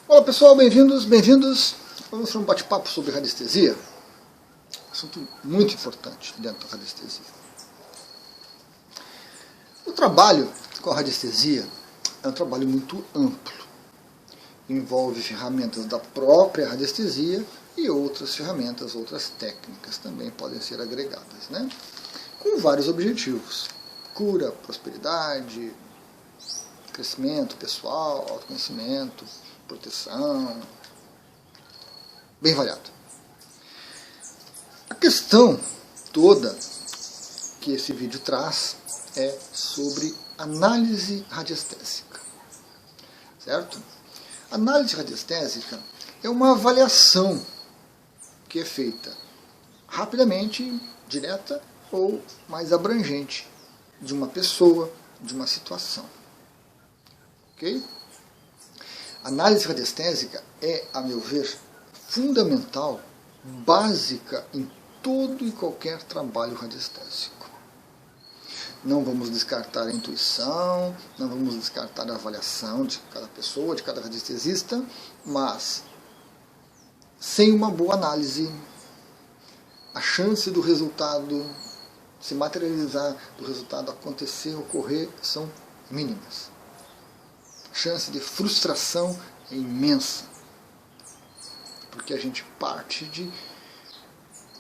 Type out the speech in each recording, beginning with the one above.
Olá pessoal, bem-vindos. Vamos para um bate-papo sobre radiestesia. Assunto muito importante dentro da radiestesia. O trabalho com a radiestesia é um trabalho muito amplo. Envolve ferramentas da própria radiestesia e outras ferramentas, outras técnicas também podem ser agregadas, né? Com vários objetivos: cura, prosperidade, crescimento pessoal, autoconhecimento, proteção, bem variado. A questão toda que esse vídeo traz é sobre análise radiestésica, certo? Análise radiestésica é uma avaliação que é feita rapidamente, direta ou mais abrangente de uma pessoa, de uma situação. Ok? Análise radiestésica é, a meu ver, fundamental, básica em todo e qualquer trabalho radiestésico. Não vamos descartar a intuição, não vamos descartar a avaliação de cada pessoa, de cada radiestesista, mas sem uma boa análise, a chance do resultado se materializar, do resultado acontecer, ocorrer, são mínimas. A chance de frustração é imensa, porque a gente parte de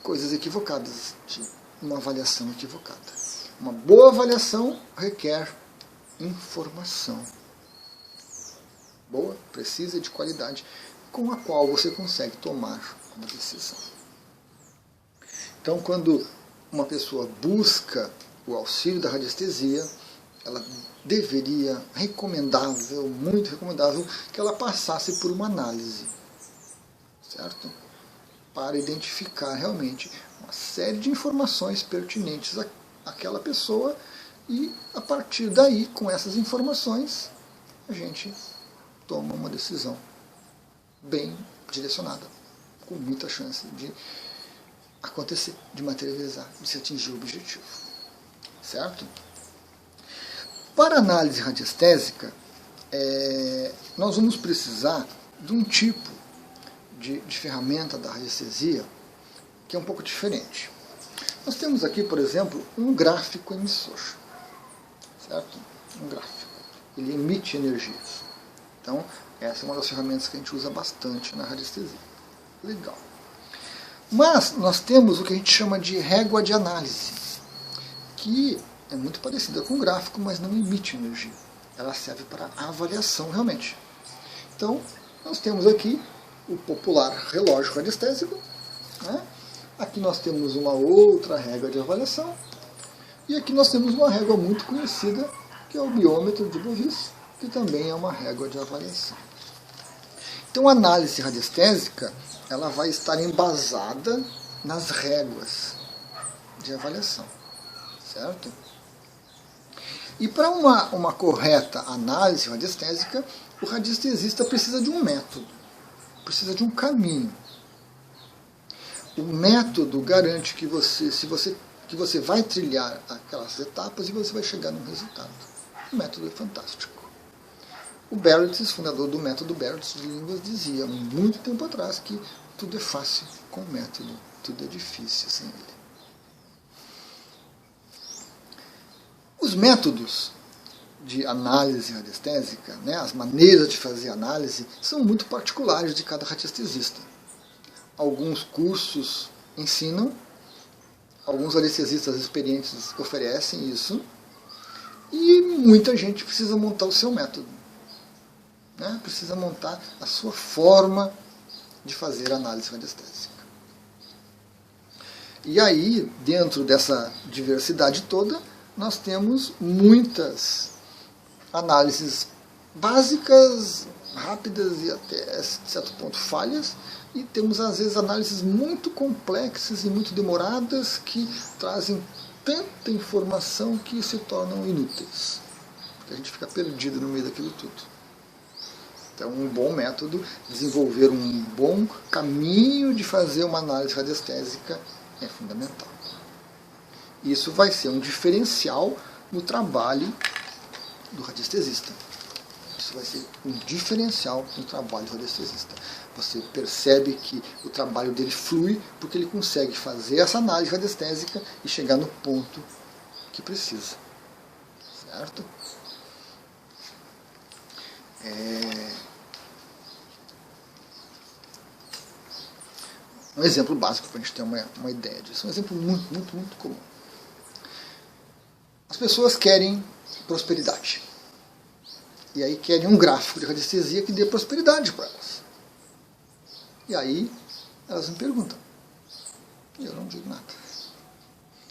coisas equivocadas, de uma avaliação equivocada. Uma boa avaliação requer informação. Boa, precisa e de qualidade, com a qual você consegue tomar uma decisão. Então, quando uma pessoa busca o auxílio da radiestesia, ela deveria, recomendável, muito recomendável, que ela passasse por uma análise, certo? Para identificar realmente uma série de informações pertinentes àquela pessoa e, a partir daí, com essas informações, a gente toma uma decisão bem direcionada, com muita chance de acontecer, de materializar, de se atingir o objetivo, certo? Para análise radiestésica, nós vamos precisar de um tipo de ferramenta da radiestesia que é um pouco diferente. Nós temos aqui, por exemplo, um gráfico emissor, certo? Um gráfico. Ele emite energias. Então, essa é uma das ferramentas que a gente usa bastante na radiestesia. Legal. Mas nós temos o que a gente chama de régua de análise, que é muito parecida com o gráfico, mas não emite energia. Ela serve para avaliação realmente. Então, nós temos aqui o popular relógio radiestésico, né? Aqui nós temos uma outra régua de avaliação, e aqui nós temos uma régua muito conhecida, que é o biômetro de Bovis, que também é uma régua de avaliação. Então, a análise radiestésica ela vai estar embasada nas réguas de avaliação, certo? E para uma correta análise radiestésica, o radiestesista precisa de um método, precisa de um caminho. O método garante que você vai trilhar aquelas etapas e você vai chegar num resultado. O método é fantástico. O Barretts, fundador do método Barretts de línguas, dizia há muito tempo atrás que tudo é fácil com o método, tudo é difícil sem ele. Os métodos de análise radiestésica, né, as maneiras de fazer análise, são muito particulares de cada radiestesista. Alguns cursos ensinam, alguns radiestesistas experientes oferecem isso, e muita gente precisa montar o seu método, né, precisa montar a sua forma de fazer análise radiestésica. E aí, dentro dessa diversidade toda, nós temos muitas análises básicas, rápidas e até certo ponto falhas, e temos às vezes análises muito complexas e muito demoradas que trazem tanta informação que se tornam inúteis, porque a gente fica perdido no meio daquilo tudo. Então, um bom método, desenvolver um bom caminho de fazer uma análise radiestésica é fundamental. Isso vai ser um diferencial no trabalho do radiestesista. Isso vai ser um diferencial no trabalho do radiestesista. Você percebe que o trabalho dele flui porque ele consegue fazer essa análise radiestésica e chegar no ponto que precisa. Certo? Um exemplo básico para a gente ter uma ideia disso. Um exemplo muito comum. As pessoas querem prosperidade. E aí querem um gráfico de radiestesia que dê prosperidade para elas. E aí elas me perguntam. E eu não digo nada.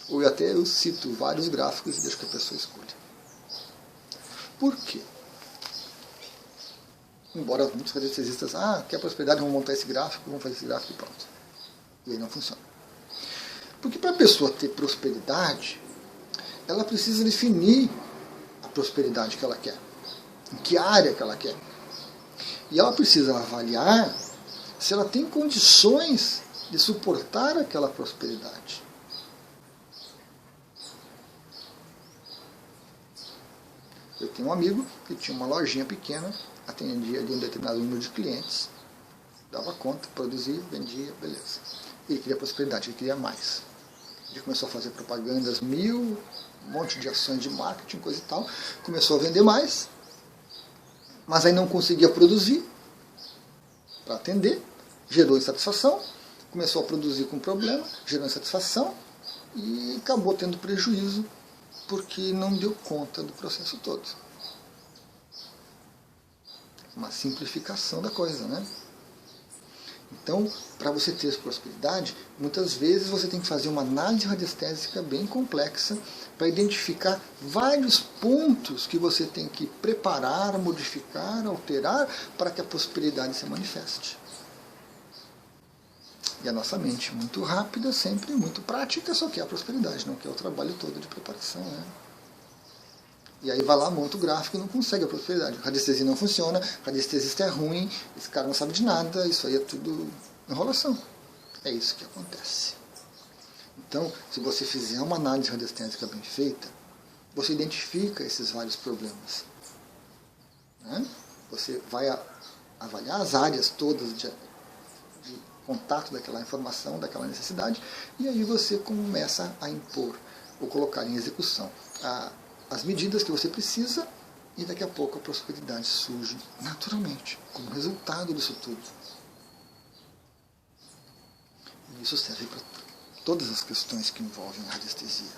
Ou até eu cito vários gráficos e deixo que a pessoa escolha. Por quê? Embora muitos radiestesistas, quer prosperidade, vamos montar esse gráfico, vamos fazer esse gráfico e pronto. E aí não funciona. Porque para a pessoa ter prosperidade, ela precisa definir a prosperidade que ela quer. Em que área que ela quer. E ela precisa avaliar se ela tem condições de suportar aquela prosperidade. Eu tenho um amigo que tinha uma lojinha pequena, atendia ali um determinado número de clientes, dava conta, produzia, vendia, beleza. Ele queria prosperidade, ele queria mais. Ele começou a fazer propagandas um monte de ações de marketing, coisa e tal, começou a vender mais, mas aí não conseguia produzir para atender, gerou insatisfação, começou a produzir com problema, gerou insatisfação e acabou tendo prejuízo porque não deu conta do processo todo. Uma simplificação da coisa, né? Então, para você ter prosperidade, muitas vezes você tem que fazer uma análise radiestésica bem complexa para identificar vários pontos que você tem que preparar, modificar, alterar para que a prosperidade se manifeste. E a nossa mente, muito rápida, sempre muito prática, só quer a prosperidade, não quer o trabalho todo de preparação, né? E aí vai lá, monta o gráfico e não consegue a prosperidade. A radiestesia não funciona, o radiestesista é ruim, esse cara não sabe de nada, isso aí é tudo enrolação. É isso que acontece. Então, se você fizer uma análise radiestésica bem feita, você identifica esses vários problemas. Né? Você vai avaliar as áreas todas de contato daquela informação, daquela necessidade, e aí você começa a impor ou colocar em execução as medidas que você precisa, e daqui a pouco a prosperidade surge naturalmente, como resultado disso tudo. E isso serve para todas as questões que envolvem a radiestesia.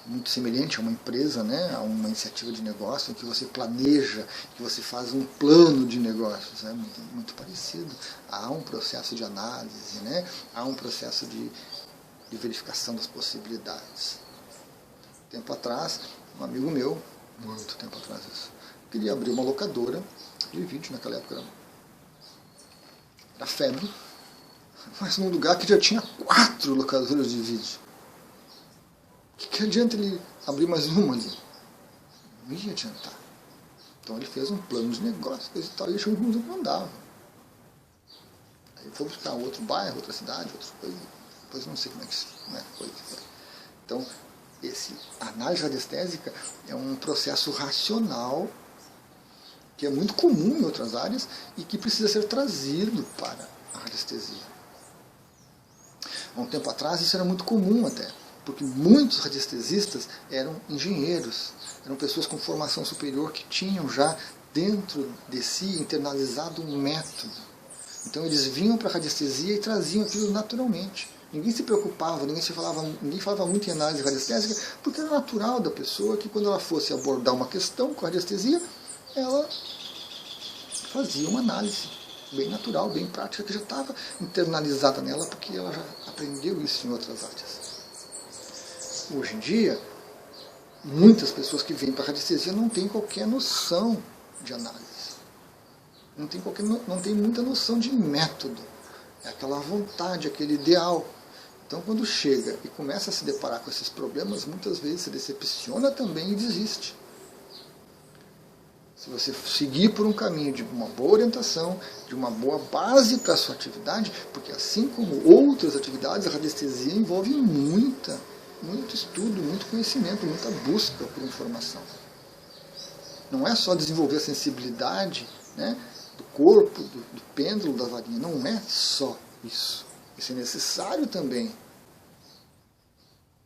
Muito semelhante a uma empresa, né, a uma iniciativa de negócio, em que você planeja, que você faz um plano de negócios. É muito parecido. Há um processo de análise, né, há um processo de verificação das possibilidades. Tempo atrás, um amigo meu, muito tempo atrás isso, queria abrir uma locadora de vídeo, naquela época era febre, mas num lugar que já tinha 4 locadoras de vídeo. Que adianta ele abrir mais uma ali? Não ia adiantar. Então ele fez um plano de negócio, coisa e tal, e achou que não andava. Aí foi buscar outro bairro, outra cidade, outra coisa, depois não sei como é que foi. Então, a análise radiestésica é um processo racional que é muito comum em outras áreas e que precisa ser trazido para a radiestesia. Há um tempo atrás isso era muito comum até, porque muitos radiestesistas eram engenheiros, eram pessoas com formação superior que tinham já dentro de si internalizado um método. Então eles vinham para a radiestesia e traziam aquilo naturalmente. Ninguém se preocupava, ninguém falava muito em análise radiestésica, porque era natural da pessoa que quando ela fosse abordar uma questão com a radiestesia, ela fazia uma análise bem natural, bem prática, que já estava internalizada nela, porque ela já aprendeu isso em outras áreas. Hoje em dia, muitas pessoas que vêm para a radiestesia não têm qualquer noção de análise. Não tem muita noção de método. É aquela vontade, aquele ideal. Então, quando chega e começa a se deparar com esses problemas, muitas vezes se decepciona também e desiste. Se você seguir por um caminho de uma boa orientação, de uma boa base para a sua atividade, porque assim como outras atividades, a radiestesia envolve muito estudo, muito conhecimento, muita busca por informação. Não é só desenvolver a sensibilidade, né, do corpo, do pêndulo, da varinha. Não é só isso. Isso é necessário também.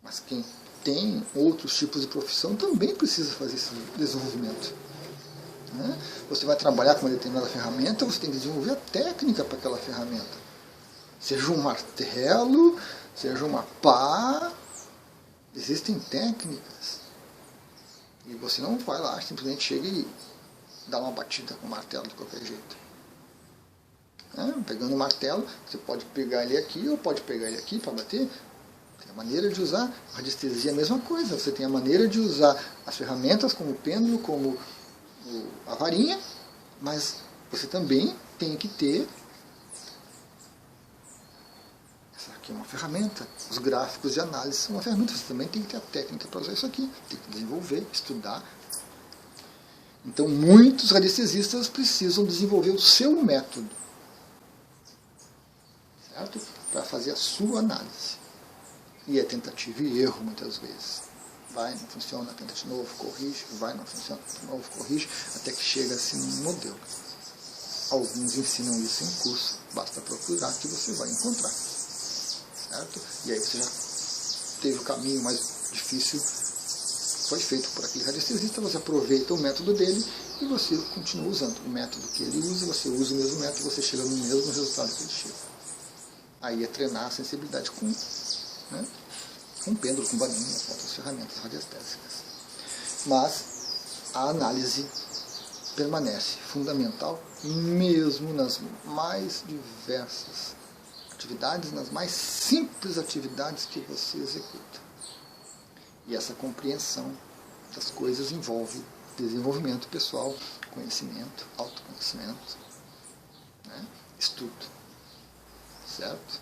Mas quem tem outros tipos de profissão também precisa fazer esse desenvolvimento. Né? Você vai trabalhar com uma determinada ferramenta, você tem que desenvolver a técnica para aquela ferramenta. Seja um martelo, seja uma pá, existem técnicas. E você não vai lá, simplesmente chega e dá uma batida com o martelo de qualquer jeito. Pegando o martelo, você pode pegar ele aqui ou pode pegar ele aqui para bater. Tem a maneira de usar. A radiestesia é a mesma coisa. Você tem a maneira de usar as ferramentas como o pêndulo, como a varinha, mas você também tem que ter essa aqui é uma ferramenta. Os gráficos de análise são uma ferramenta. Você também tem que ter a técnica para usar isso aqui. Tem que desenvolver, estudar. Então, muitos radiestesistas precisam desenvolver o seu método, certo? Para fazer a sua análise. E é tentativa e erro, muitas vezes. Vai, não funciona, tenta de novo, corrige, vai, não funciona, de novo, corrige, até que chega-se num modelo. Alguns ensinam isso em curso, basta procurar que você vai encontrar. Certo? E aí você já teve o caminho mais difícil, foi feito por aquele radiestesista, você aproveita o método dele e você continua usando o método que ele usa, você usa o mesmo método, você chega no mesmo resultado que ele chega. Aí é treinar a sensibilidade com, né, com pêndulo, com varinha, com outras ferramentas radiestésicas. Mas a análise permanece fundamental mesmo nas mais diversas atividades, nas mais simples atividades que você executa. E essa compreensão das coisas envolve desenvolvimento pessoal, conhecimento, autoconhecimento, né, estudo. Certo?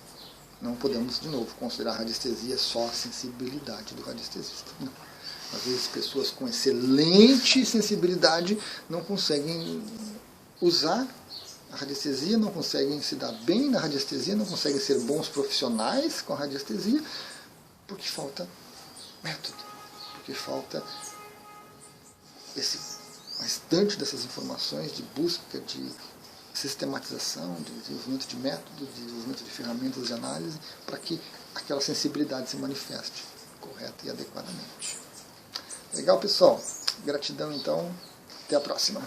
Não podemos, de novo, considerar a radiestesia só a sensibilidade do radiestesista. Não. Às vezes, pessoas com excelente sensibilidade não conseguem usar a radiestesia, não conseguem se dar bem na radiestesia, não conseguem ser bons profissionais com a radiestesia, porque falta método, porque falta esse restante dessas informações de busca, de sistematização, de desenvolvimento de métodos, de desenvolvimento de ferramentas de análise, para que aquela sensibilidade se manifeste correta e adequadamente. Legal, pessoal? Gratidão, então. Até a próxima.